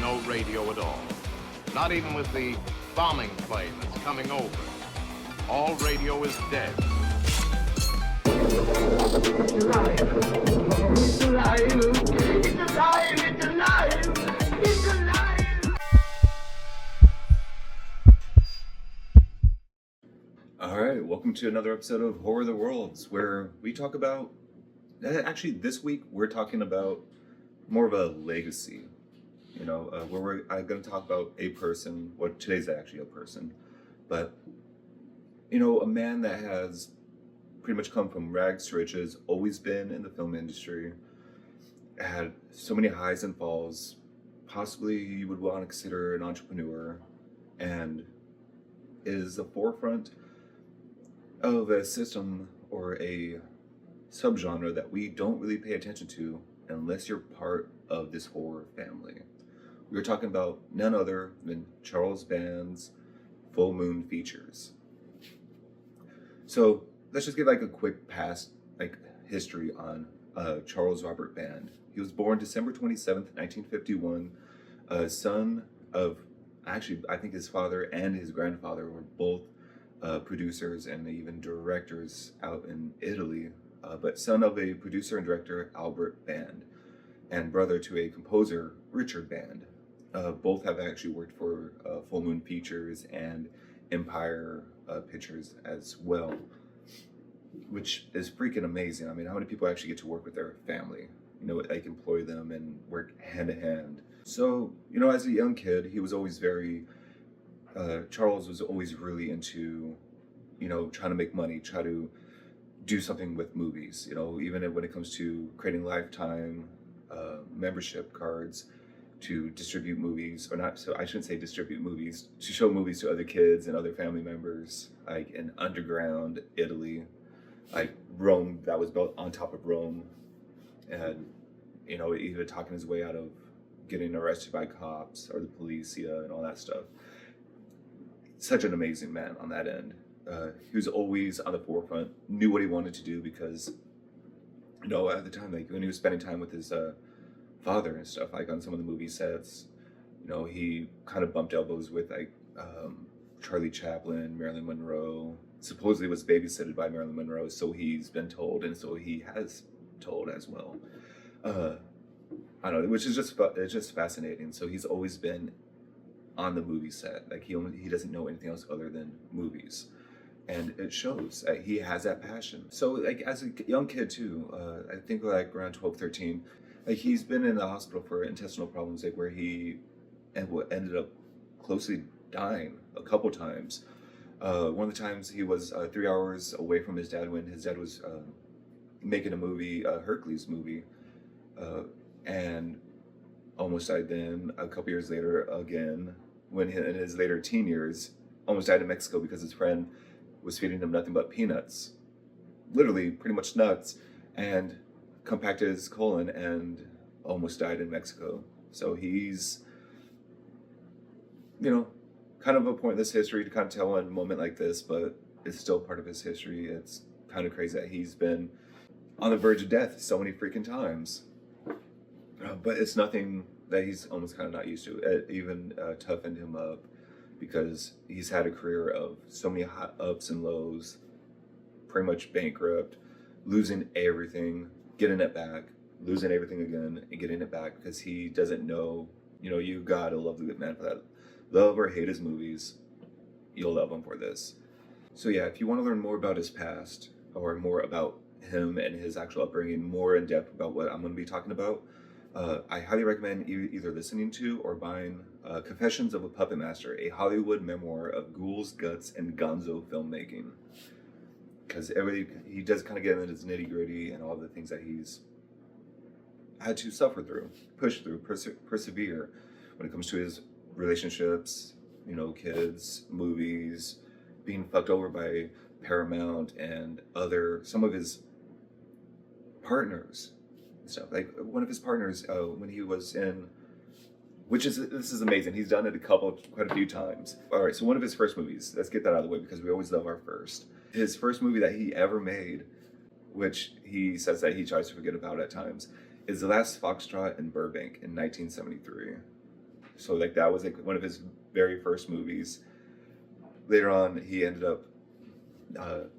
no radio at all. Not even with the bombing plane that's coming over. All radio is dead. It's alive. It's alive. It's alive. It's alive. It's alive. All right, welcome to another episode of Horror of the Worlds, where we talk about, actually this week we're talking about more of a legacy, where we're going to talk about a person. Well, today's actually a person, but a man that has pretty much come from rags to riches, always been in the film industry, had so many highs and falls, possibly you would want to consider an entrepreneur, and is the forefront of a system or a subgenre that we don't really pay attention to unless you're part of this horror family. We were talking about none other than Charles Band's Full Moon Features. So let's just give a quick past history on Charles Robert Band. He was born December 27th, 1951, son of, actually I think his father and his grandfather were both producers and even directors out in Italy, but son of a producer and director, Albert Band, and brother to a composer, Richard Band. Both have actually worked for Full Moon Features and Empire Pictures as well, which is freaking amazing. I mean, how many people actually get to work with their family? Employ them and work hand in hand. So, as a young kid, he was always Charles was always really into, trying to make money, try to do something with movies, even when it comes to creating lifetime membership cards to distribute movies, or not, so I shouldn't say distribute movies, to show movies to other kids and other family members, in underground Italy, Rome, that was built on top of Rome, and, even talking his way out of getting arrested by cops or the police, and all that stuff. Such an amazing man on that end. He was always on the forefront, knew what he wanted to do because, at the time, when he was spending time with his father and stuff, on some of the movie sets, he kind of bumped elbows with Charlie Chaplin, Marilyn Monroe. Supposedly was babysitted by Marilyn Monroe, so he's been told, and so he has told as well. I don't know, which is it's just fascinating. So he's always been on the movie set. He doesn't know anything else other than movies, and it shows that he has that passion. So as a young kid too, I think around 12, 13, he's been in the hospital for intestinal problems, where he ended up closely dying a couple times. One of the times he was 3 hours away from his dad when his dad was making a movie, a Hercules movie, and almost died then. A couple years later again, when in his later teen years, almost died in Mexico because his friend was feeding him nothing but peanuts, literally pretty much nuts, and compacted his colon and almost died in Mexico. So he's, kind of a pointless history to kind of tell in a moment like this, but it's still part of his history. It's kind of crazy that he's been on the verge of death so many freaking times. But it's nothing that he's almost kind of not used to. It even toughened him up because he's had a career of so many hot ups and lows, pretty much bankrupt, losing everything, getting it back, losing everything again, and getting it back because he doesn't know, you gotta love the good man for that. Love or hate his movies, you'll love him for this. So yeah, if you want to learn more about his past or more about him and his actual upbringing, more in depth about what I'm going to be talking about, I highly recommend either listening to or buying Confessions of a Puppet Master, a Hollywood memoir of ghouls, guts, and gonzo filmmaking. Because he does kind of get into his nitty gritty and all the things that he's had to suffer through, push through, persevere when it comes to his relationships, kids, movies, being fucked over by Paramount and some of his partners and stuff. One of his partners, when he was in, this is amazing. He's done it quite a few times. All right, so one of his first movies, let's get that out of the way because we always love our first. His first movie that he ever made, which he says that he tries to forget about at times, is The Last Foxtrot in Burbank in 1973. So like that was like one of his very first movies. Later on, he ended up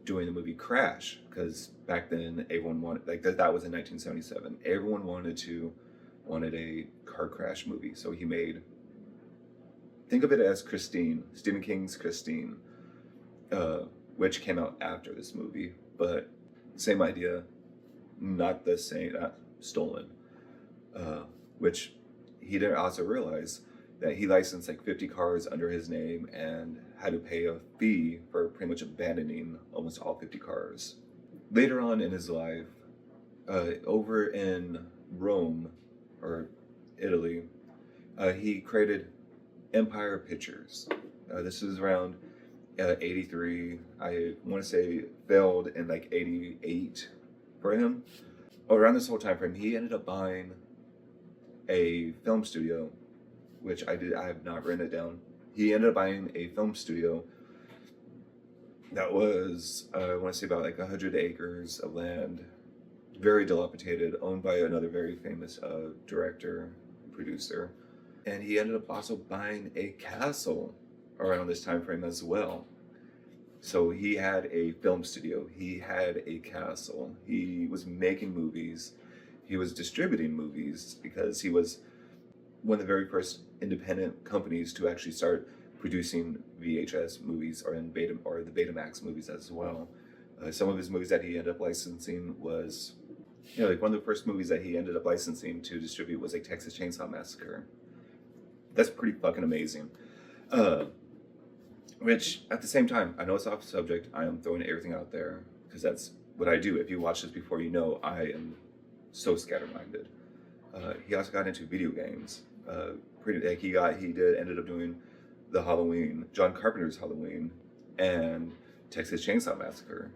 doing the movie Crash, because back then everyone wanted, like that was in 1977. Everyone wanted a car crash movie, so he made. Think of it as Christine, Stephen King's Christine, which came out after this movie, but same idea, not the same, not stolen. Which he didn't also realize that he licensed like 50 cars under his name and had to pay a fee for pretty much abandoning almost all 50 cars. Later on in his life, over in Rome or Italy, he created Empire Pictures. This is around 83. I want to say failed in like 88 for him. Around this whole time frame, he ended up buying a film studio, which I have not written it down. He ended up buying a film studio that was, I want to say about like 100 acres of land, very dilapidated, owned by another very famous director, producer. And he ended up also buying a castle around this time frame as well. So he had a film studio, he had a castle, he was making movies, he was distributing movies, because he was one of the very first independent companies to actually start producing VHS movies, or the Betamax movies as well. Some of his movies that he ended up licensing was, like one of the first movies that he ended up licensing to distribute was like Texas Chainsaw Massacre. That's pretty fucking amazing. Which, at the same time, I know it's off subject, I am throwing everything out there, because that's what I do. If you watch this before, you know I am so scatterminded. He also got into video games. Ended up doing the Halloween, John Carpenter's Halloween, and Texas Chainsaw Massacre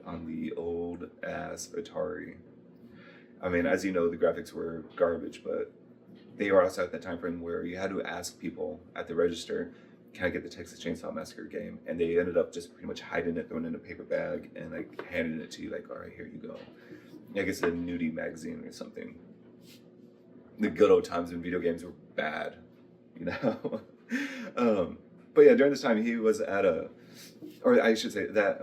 on the old ass Atari. I mean, as you know, the graphics were garbage, but they were also at that time frame where you had to ask people at the register, can I get the Texas Chainsaw Massacre game? And they ended up just pretty much hiding it, throwing it in a paper bag, and like handing it to you, like, all right, here you go. I guess a nudie magazine or something. The good old times when video games were bad, you know? But yeah, during this time he was at or I should say that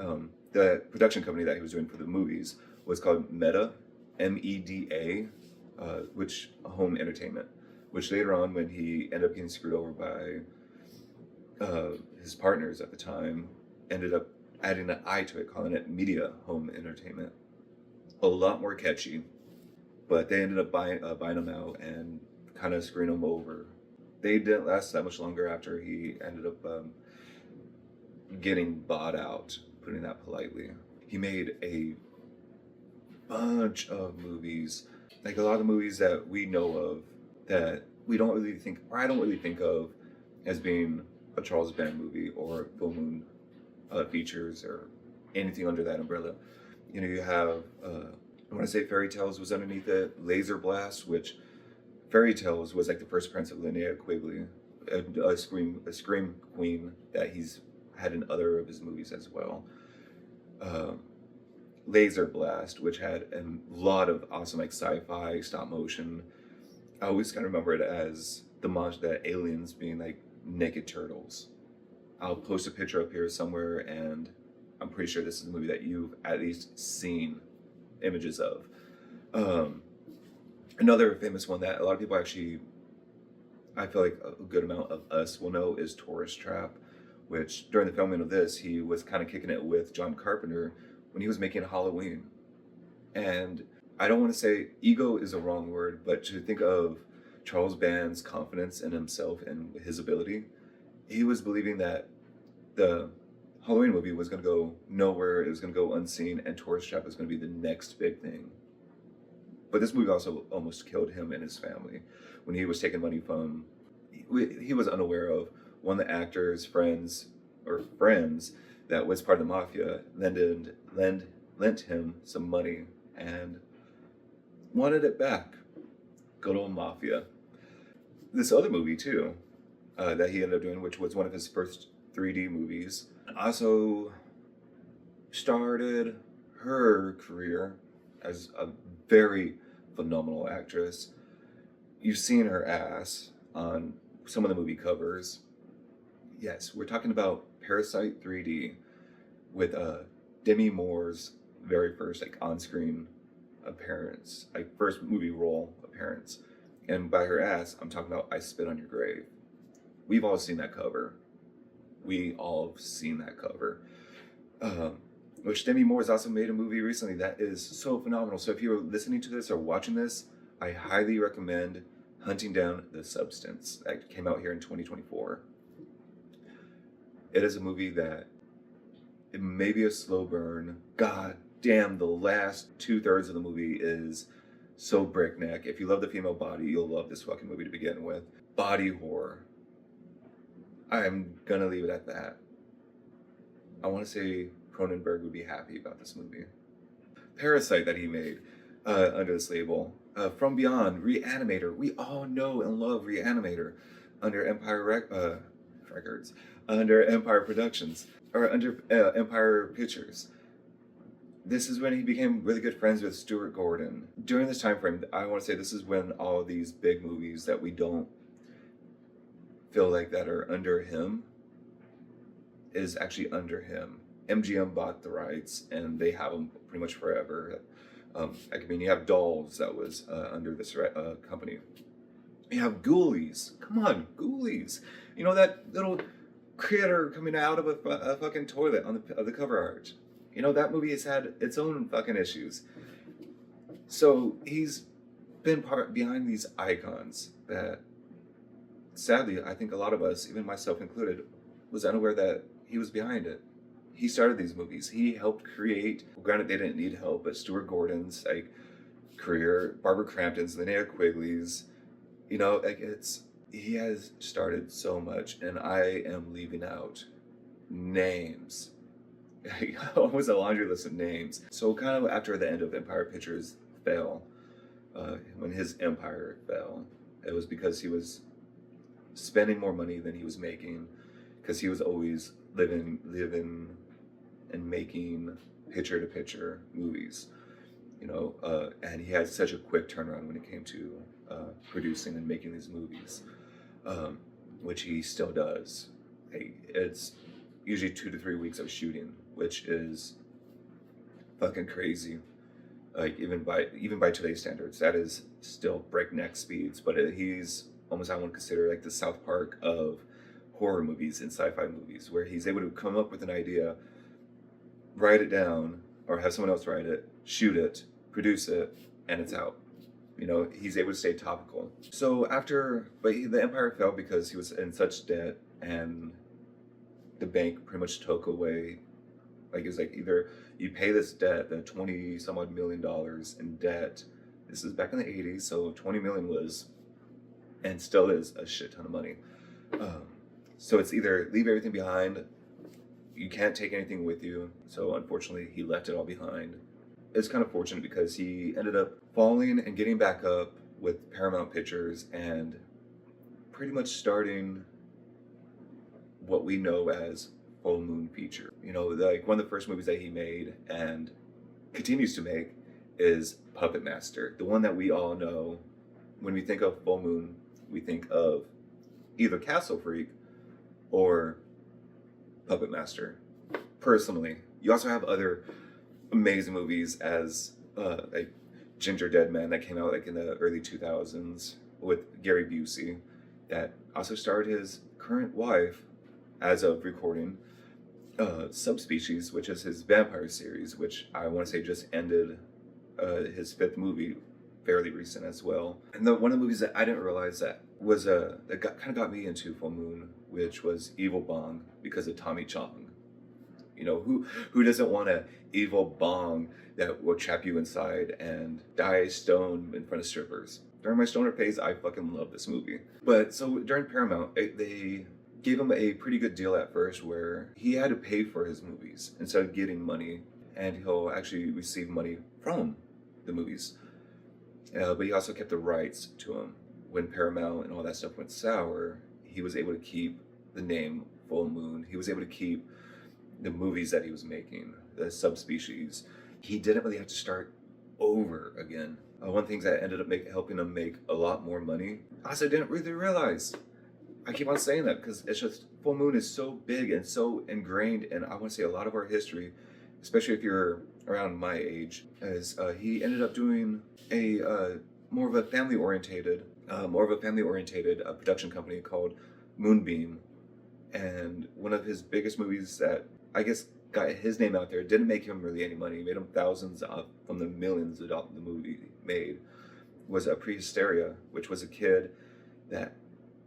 the production company that he was doing for the movies was called Meta, MEDA, which Home Entertainment, which later on, when he ended up getting screwed over by his partners at the time, ended up adding an I to it, calling it Media Home Entertainment. A lot more catchy, but they ended up buying them out and kind of screwing them over. They didn't last that much longer after he ended up getting bought out, putting that politely. He made a bunch of movies, like a lot of movies that we know of that we don't really think, or I don't really think of as being a Charles Band movie or Full Moon Features or anything under that umbrella. You know, you have, I want to say Fairy Tales was underneath it, Laser Blast, which Fairy Tales was like the first appearance of Linnea Quigley, a scream queen that he's had in other of his movies as well. Laser Blast, which had a lot of awesome like sci-fi stop motion. I always kind of remember it as the aliens being like naked turtles. I'll post a picture up here somewhere, and I'm pretty sure this is a movie that you've at least seen images of. Another famous one that a lot of people actually, I feel like a good amount of us will know, is Tourist Trap, which during the filming of this, he was kind of kicking it with John Carpenter when he was making Halloween. And I don't want to say ego is a wrong word, but to think of Charles Band's confidence in himself and his ability, he was believing that the Halloween movie was going to go nowhere, it was going to go unseen, and Tourist Trap was going to be the next big thing. But this movie also almost killed him and his family when he was taking money from, he was unaware of one of the actors' friends that was part of the mafia lent him some money and wanted it back. Good old mafia. This other movie too, that he ended up doing, which was one of his first 3D movies, also started her career as a very phenomenal actress. You've seen her ass on some of the movie covers. Yes, we're talking about Parasite 3D with Demi Moore's very first like on-screen appearance, like first movie role appearance. And by her ass, I'm talking about I Spit on Your Grave. We've all seen that cover. We all have seen that cover. Which Demi Moore's also made a movie recently that is so phenomenal. So if you're listening to this or watching this, I highly recommend hunting down The Substance that came out here in 2024. It is a movie that it may be a slow burn. God damn, the last 2/3 of the movie is so breakneck. If you love the female body, you'll love this fucking movie to begin with. Body horror. I'm gonna leave it at that. I want to say Cronenberg would be happy about this movie. Parasite that he made under this label. From Beyond, Reanimator. We all know and love Reanimator under Empire Records, under Empire Productions, or under Empire Pictures. This is when he became really good friends with Stuart Gordon. During this time frame, I want to say this is when all of these big movies that we don't feel like that are under him is actually under him. MGM bought the rights and they have them pretty much forever. I mean, you have Dolls that was under this company. You have Ghoulies. Come on, Ghoulies. You know that little critter coming out of a fucking toilet on the cover art. You know, that movie has had its own fucking issues. So he's been behind these icons that, sadly, I think a lot of us, even myself included, was unaware that he was behind it. He started these movies. He helped create, granted they didn't need help, but Stuart Gordon's like career, Barbara Crampton's, Linnea Quigley's, you know, like he has started so much, and I am leaving out names. Almost a laundry list of names. So kind of after the end of Empire Pictures fell, when his empire fell, it was because he was spending more money than he was making, because he was always living and making picture-to-picture movies, you know, and he had such a quick turnaround when it came to producing and making these movies, which he still does. It's usually 2 to 3 weeks of shooting, which is fucking crazy. Like even by today's standards, that is still breakneck speeds. But he's almost, I want to consider like the South Park of horror movies and sci-fi movies, where he's able to come up with an idea, write it down, or have someone else write it, shoot it, produce it, and it's out. You know, he's able to stay topical. So but the empire fell because he was in such debt, and the bank pretty much took away, like it was like, either you pay this debt, the 20 some odd million dollars in debt. This is back in the 80s, so 20 million was, and still is, a shit ton of money. So it's either leave everything behind, you can't take anything with you. So unfortunately, he left it all behind. It's kind of fortunate because he ended up falling and getting back up with Paramount Pictures and pretty much starting what we know as Full Moon Feature. You know, like one of the first movies that he made and continues to make is Puppet Master. The one that we all know. When we think of Full Moon, we think of either Castle Freak or Puppet Master. Personally, you also have other amazing movies as like Ginger Dead Man that came out like in the early 2000s with Gary Busey, that also starred his current wife as of recording. Subspecies, which is his vampire series, which I want to say just ended his 5th movie, fairly recent as well. And one of the movies that I didn't realize that was that kind of got me into Full Moon, which was Evil Bong, because of Tommy Chong. You know, who doesn't want a evil bong that will trap you inside and die stoned in front of strippers? During my stoner phase, I fucking love this movie. But so during Paramount, they gave him a pretty good deal at first, where he had to pay for his movies instead of getting money, and he'll actually receive money from the movies. But he also kept the rights to them. When Paramount and all that stuff went sour, he was able to keep the name Full Moon. He was able to keep the movies that he was making, the Subspecies. He didn't really have to start over again. One of the things that ended up helping him make a lot more money, I also didn't really realize. I keep on saying that because it's just full moon is so big and so ingrained in, I want to say, a lot of our history, especially if you're around my age. As he ended up doing a more of a family orientated production company called Moonbeam, and one of his biggest movies that I guess got his name out there, didn't make him really any money, made him thousands from the millions that the movie made, was a Prehysteria, which was a kid that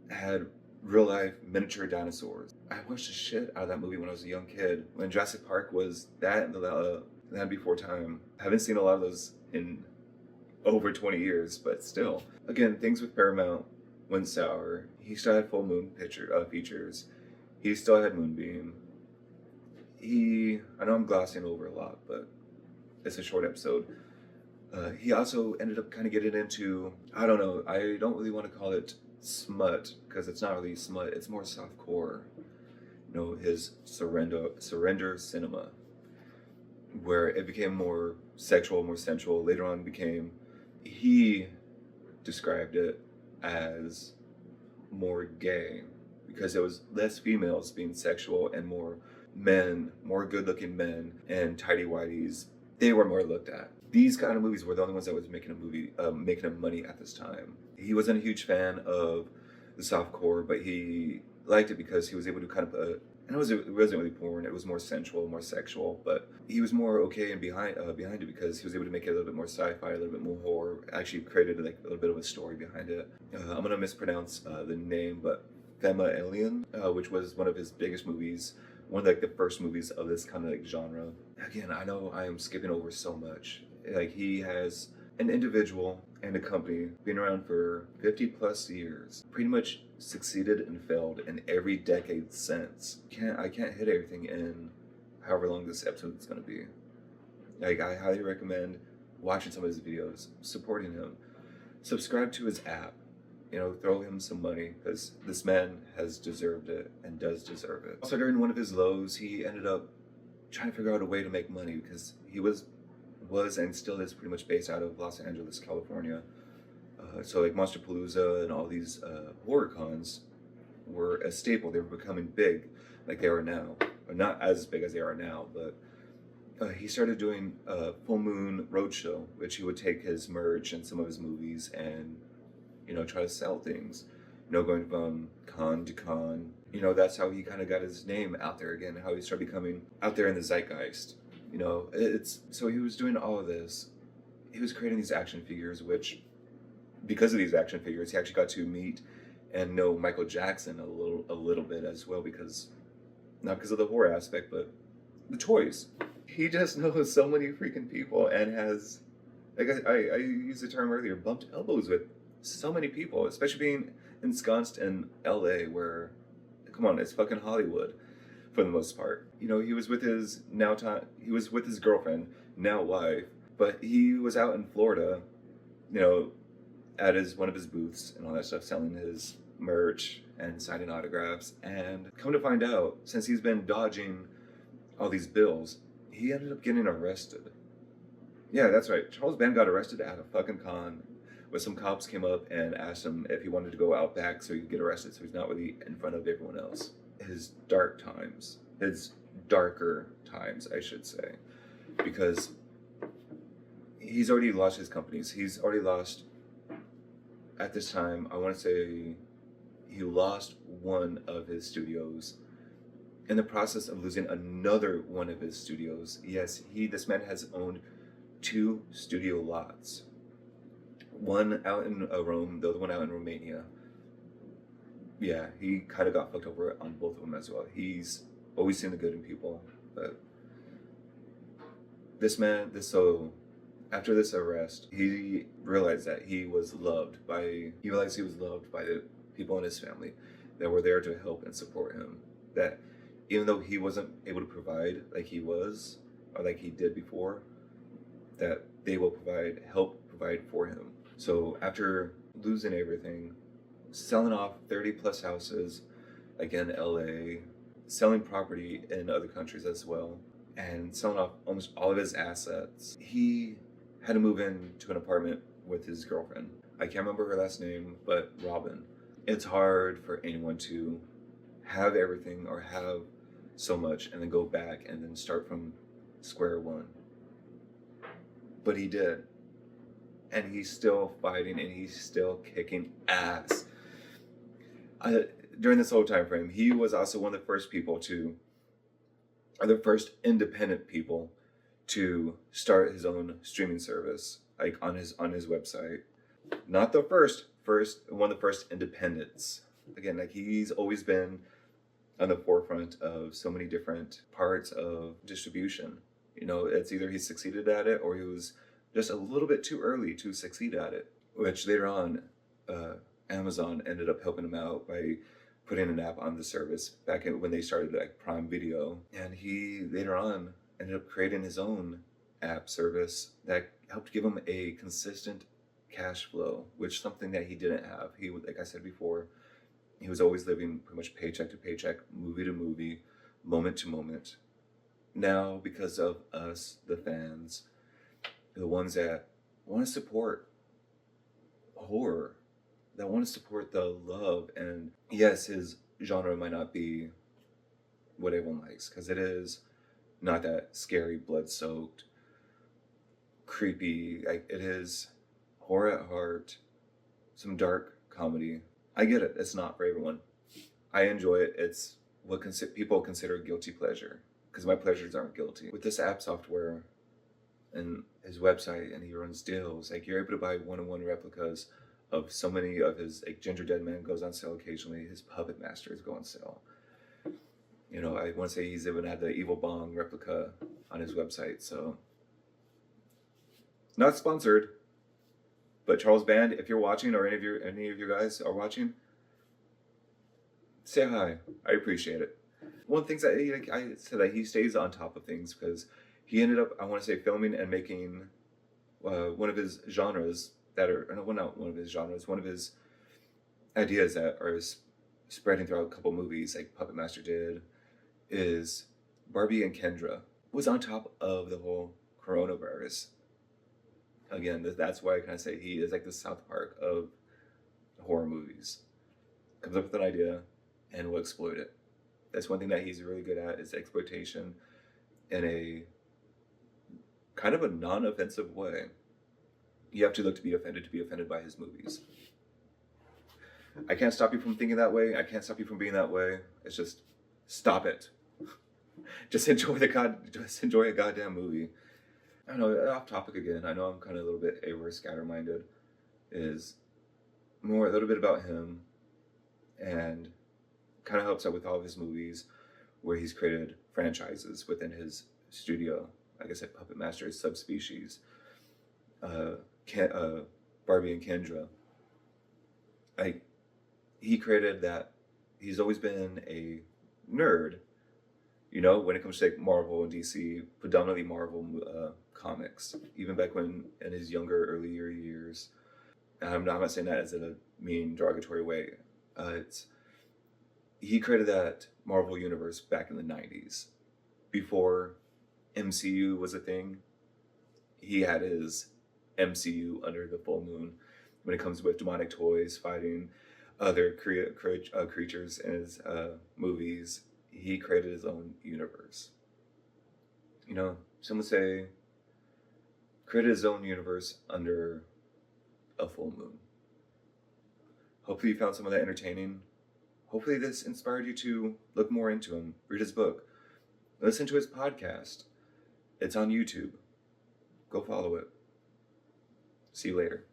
had real life miniature dinosaurs. I watched the shit out of that movie when I was a young kid. When Jurassic Park was that and the Land Before Time. I haven't seen a lot of those in over 20 years, but still. Again, things with Paramount went sour. He still had full moon features. He still had Moonbeam. I know I'm glossing over a lot, but it's a short episode. He also ended up kind of getting into, I don't know, I don't really want to call it smut, because it's not really smut, it's more softcore. You know, his surrender cinema, where it became more sexual, more sensual. Later on he described it as more gay, because it was less females being sexual and more men, more good-looking men and tighty-whities. They were more looked at. These kind of movies were the only ones that was making him money at this time. He wasn't a huge fan of the softcore, but he liked it because he was able to kind of and it wasn't really porn. It was more sensual, more sexual, but he was more okay and behind it because he was able to make it a little bit more sci-fi, a little bit more horror. Actually created like a little bit of a story behind it. I'm gonna mispronounce the name, but Fema Alien, which was one of his biggest movies, one of like the first movies of this kind of like genre. Again, I know I am skipping over so much. Like, he has an individual and a company been around for 50 plus years, pretty much succeeded and failed in every decade since. I can't hit everything in however long this episode is going to be. Like, I highly recommend watching some of his videos, supporting him. Subscribe to his app, you know, throw him some money, because this man has deserved it and does deserve it. Also, during one of his lows, he ended up trying to figure out a way to make money, because he was and still is pretty much based out of Los Angeles, California. So like Monsterpalooza and all these horror cons were a staple. They were becoming big like they are now. Or not as big as they are now, but he started doing a full moon roadshow, which he would take his merch and some of his movies and, you know, try to sell things. You know, going from con to con. You know, that's how he kind of got his name out there again, how he started becoming out there in the zeitgeist. You know, so he was doing all of this. He was creating these action figures, which, because of these action figures, he actually got to meet and know Michael Jackson a little bit as well, because, not because of the horror aspect, but the toys. He just knows so many freaking people and has, like I used the term earlier, bumped elbows with so many people, especially being ensconced in LA, where, come on, it's fucking Hollywood. For the most part, you know, he was with his girlfriend, now wife, but he was out in Florida, you know, at one of his booths and all that stuff, selling his merch and signing autographs. And come to find out, since he's been dodging all these bills, he ended up getting arrested. Yeah, that's right. Charles Band got arrested at a fucking con, where some cops came up and asked him if he wanted to go out back so he could get arrested, so he's not really in front of everyone else. His darker times, I should say, because he's already lost his companies. He's already lost, at this time, I want to say he lost one of his studios in the process of losing another one of his studios. Yes, this man has owned 2 studio lots. One out in Rome, the other one out in Romania. Yeah, he kind of got fucked over on both of them as well. He's always seen the good in people, but after this arrest, he realized that he was loved by the people in his family that were there to help and support him. That even though he wasn't able to provide like he was, or like he did before, that they will help provide for him. So after losing everything, selling off 30 plus houses, again, LA, selling property in other countries as well, and selling off almost all of his assets, he had to move into an apartment with his girlfriend. I can't remember her last name, but Robin. it's hard for anyone to have everything or have so much and then go back and then start from square one. But he did. And he's still fighting and he's still kicking ass. During this whole time frame, he was also one of the first people the first independent people to start his own streaming service, like on his website. Not the first, one of the first independents. Again, like he's always been on the forefront of so many different parts of distribution. You know, it's either he succeeded at it or he was just a little bit too early to succeed at it, which later on, Amazon ended up helping him out by putting an app on the service back when they started like Prime Video. And he later on ended up creating his own app service that helped give him a consistent cash flow, which something that he didn't have. He, like I said before, he was always living pretty much paycheck to paycheck, movie to movie, moment to moment. Now, because of us, the fans, the ones that want to support horror, that want to support the love, and yes, his genre might not be what everyone likes, because it is not that scary, blood-soaked, creepy. Like, it is horror at heart, some dark comedy. I get it. It's not for everyone. I enjoy it. It's what people consider a guilty pleasure, because my pleasures aren't guilty. With this app software and his website, and he runs deals, like you're able to buy one-on-one replicas of so many of his, like Ginger Dead Man goes on sale occasionally. His Puppet Masters go on sale. You know, I want to say he's even had the Evil Bong replica on his website. So, not sponsored, but Charles Band, if you're watching, or any of you guys are watching, say hi. I appreciate it. One of the things that I said that he stays on top of things, because he ended up, I want to say, filming and making one of his genres that are, well, not one of his genres, one of his ideas that are spreading throughout a couple movies, like Puppet Master did, is Barbie and Kendra was on top of the whole coronavirus. Again, that's why I kind of say he is like the South Park of horror movies. Comes up with an idea and will exploit it. That's one thing that he's really good at, is exploitation in a kind of a non-offensive way. You have to look to be offended by his movies. I can't stop you from thinking that way. I can't stop you from being that way. It's just, stop it. Just enjoy a goddamn movie. I don't know, off topic again. I know I'm kind of a little bit scatter-minded. Is more a little bit about him, and kind of helps out with all of his movies where he's created franchises within his studio. Like I said, Puppet Master is subspecies. Barbie and Kendra. Like, he created that. He's always been a nerd, you know, when it comes to like Marvel and DC, predominantly Marvel comics. Even back when, in his earlier years. And I'm not saying that as in a mean, derogatory way. He created that Marvel universe back in the 90s. Before MCU was a thing, he had his MCU under the full moon when it comes with demonic toys, fighting other creatures in his movies. He created his own universe. You know, some would say created his own universe under a full moon. Hopefully you found some of that entertaining. Hopefully this inspired you to look more into him, read his book, listen to his podcast. It's on YouTube. Go follow it. See you later.